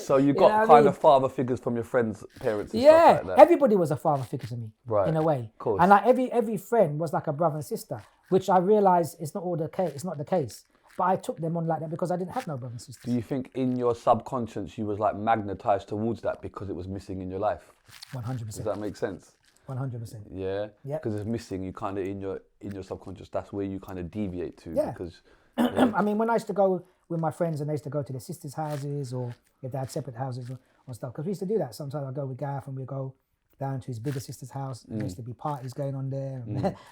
So you got kind of father figures from your friends' parents and Yeah, stuff like that. everybody was a father figure to me, Right. in a way. Of course. And like every friend was like a brother and sister, which I realized is not all the case. It's not the case. But I took them on like that because I didn't have no brother and sisters. Do you think in your subconscious you was like magnetized towards that because it was missing in your life? 100%. Does that make sense? 100%. Yeah. Yeah. Because it's missing. You kind of in your subconscious. That's where you kind of deviate to. Yeah. Because. I mean, when I used to go with my friends and they used to go to their sisters' houses or if they had separate houses or stuff, because we used to do that. Sometimes I'd go with Gareth and we'd go down to his bigger sister's house. There used to be parties going on there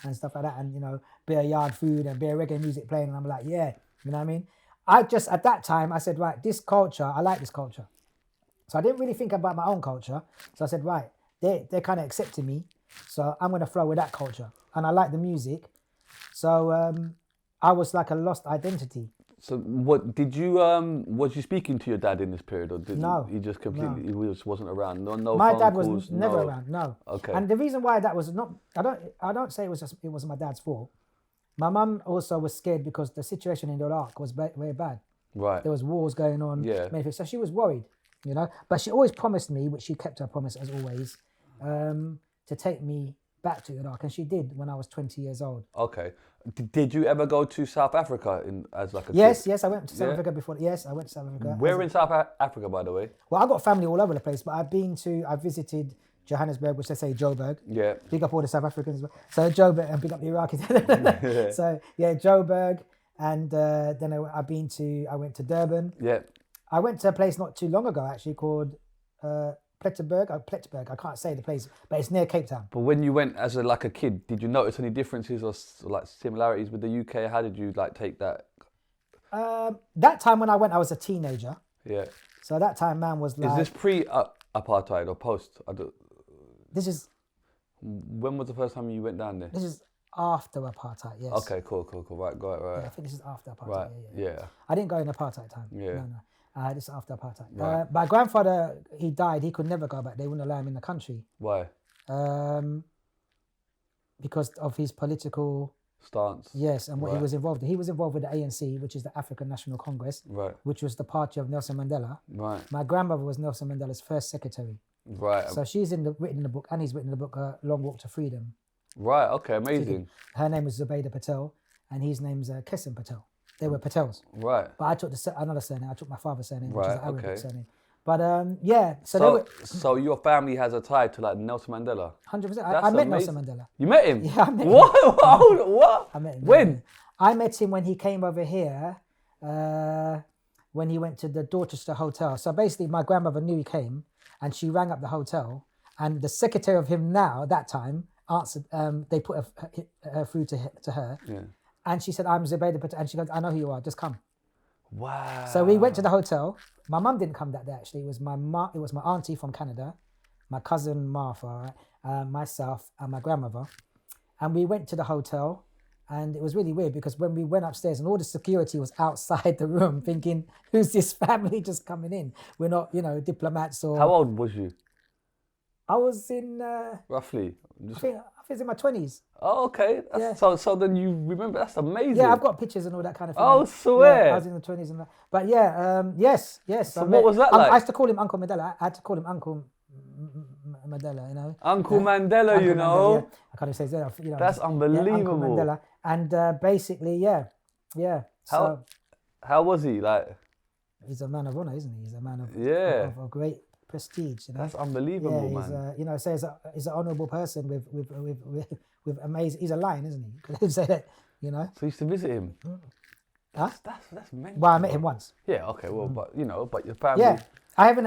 and stuff like that. And, you know, bit of yard food and bit of reggae music playing. And I'm like, yeah, you know what I mean? I just, at that time, I said, right, this culture, I like this culture. So I didn't really think about my own culture. So I said, right, they're kind of accepting me. So I'm going to flow with that culture. And I like the music. So I was like a lost identity. So what did you was you speaking to your dad in this period, or did No, he just completely he just wasn't around? No, my phone dad calls, was never around. No. Okay. And the reason why that was not, I don't say it was my dad's fault. My mum also was scared because the situation in Iraq was very bad. Right. There was wars going on. Yeah. So she was worried, you know. But she always promised me, which she kept her promise as always, to take me back to Iraq, and she did when I was 20 years old. Okay. Did you ever go to South Africa as like a Yes, kid? yes, I went to South Africa before. Yes, I went to South Africa. Where in South Africa, by the way? Well, I've got family all over the place, but I visited Johannesburg, which they say Joburg. Yeah. Big up all the South Africans. So Joburg, and big up the Iraqis. So yeah, Joburg, and then I went to Durban. Yeah. I went to a place not too long ago actually called Pletterberg. I can't say the place, but it's near Cape Town. But when you went as a kid, did you notice any differences or like similarities with the UK? How did you like take that? That time when I went, I was a teenager. Yeah. So that time, man, was like. Is this pre-apartheid or post? This is. When was the first time you went down there? This is after apartheid. Yes. Okay, cool. Right, got it, right. Yeah, I think this is after apartheid. Right. Yeah. I didn't go in apartheid time. Yeah. No. This is after apartheid. Right. My grandfather, he died. He could never go back. They wouldn't allow him in the country. Why? Because of his political stance. Yes, and what he was involved in. He was involved with the ANC, which is the African National Congress, which was the party of Nelson Mandela. Right. My grandmother was Nelson Mandela's first secretary. Right. So she's written in the book, and he's written in the book, Long Walk to Freedom. Right. Okay. Amazing. Her name was Zubaydah Patel, and his name's Kesem Patel. They were Patels. Right. But I took another surname. I took my father's surname, which is an Arabic surname. But yeah, so your family has a tie to like Nelson Mandela. 100%. I met Nelson Mandela. You met him? Yeah, I met him. What? I met him. When? I met him when he came over here. When he went to the Dorchester Hotel. So basically, my grandmother knew he came, and she rang up the hotel, and the secretary of him now, that time, answered. They put her through to her, and she said, "I'm Zubaydah Patel," and she goes, "I know who you are. Just come." Wow. So we went to the hotel. My mum didn't come that day actually. It was my auntie from Canada, my cousin Martha, myself, and my grandmother, and we went to the hotel. And it was really weird because when we went upstairs and all the security was outside the room thinking, who's this family just coming in? We're not, diplomats or... How old was you? I was in... Roughly? I think it was in my 20s. Oh, okay. So then you remember, that's amazing. Yeah, I've got pictures and all that kind of thing. Oh, swear. Yeah, I was in the 20s and that. But yeah, yes. So what was that like? I used to call him Uncle Mandela. I had to call him Uncle Mandela, Uncle Mandela, Uncle Mandela, yeah. I can't even say that, That's unbelievable. Yeah, Uncle Mandela. And basically, yeah. How was he? Like, he's a man of honor, isn't he? He's a man of great prestige. That's unbelievable, man. So he's an honourable person with amazing. He's a lion, isn't he? Could you say that? So you used to visit him. Huh? That's mental. Well, I met him once. Yeah. Okay. Well, but your family. Yeah,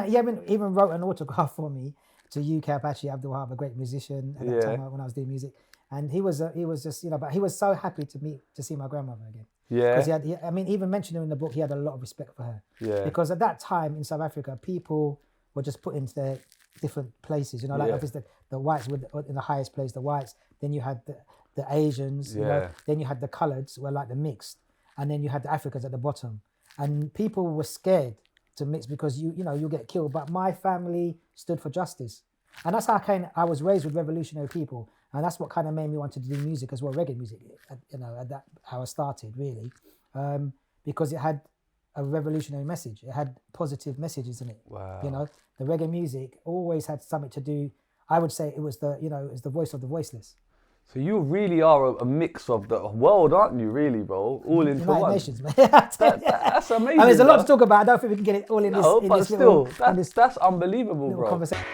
he haven't even wrote an autograph for me to UK Apache Abdul Wahab, a great musician at that time when I was doing music. And he was just, but he was so happy to see my grandmother again. Yeah. Because even mentioning in the book, he had a lot of respect for her. Yeah. Because at that time in South Africa, people were just put into their different places. Obviously the whites were in the highest place, the whites. Then you had the Asians. Then you had the coloureds, were like the mixed, and then you had the Africans at the bottom. And people were scared to mix because you'll get killed. But my family stood for justice, and that's how I was raised with revolutionary people. And that's what kind of made me want to do music as well, reggae music, at that how I started, really. Because it had a revolutionary message. It had positive messages in it. Wow. You know, the reggae music always had something to do. I would say it was the, you know, it was the voice of the voiceless. So you really are a mix of the world, aren't you, really, bro? All into United one. Nations, man. That's amazing. I mean, there's a lot bro. to talk about. I don't think we can get it all in this. No, In but this still, little, that's unbelievable, little bro. conversation.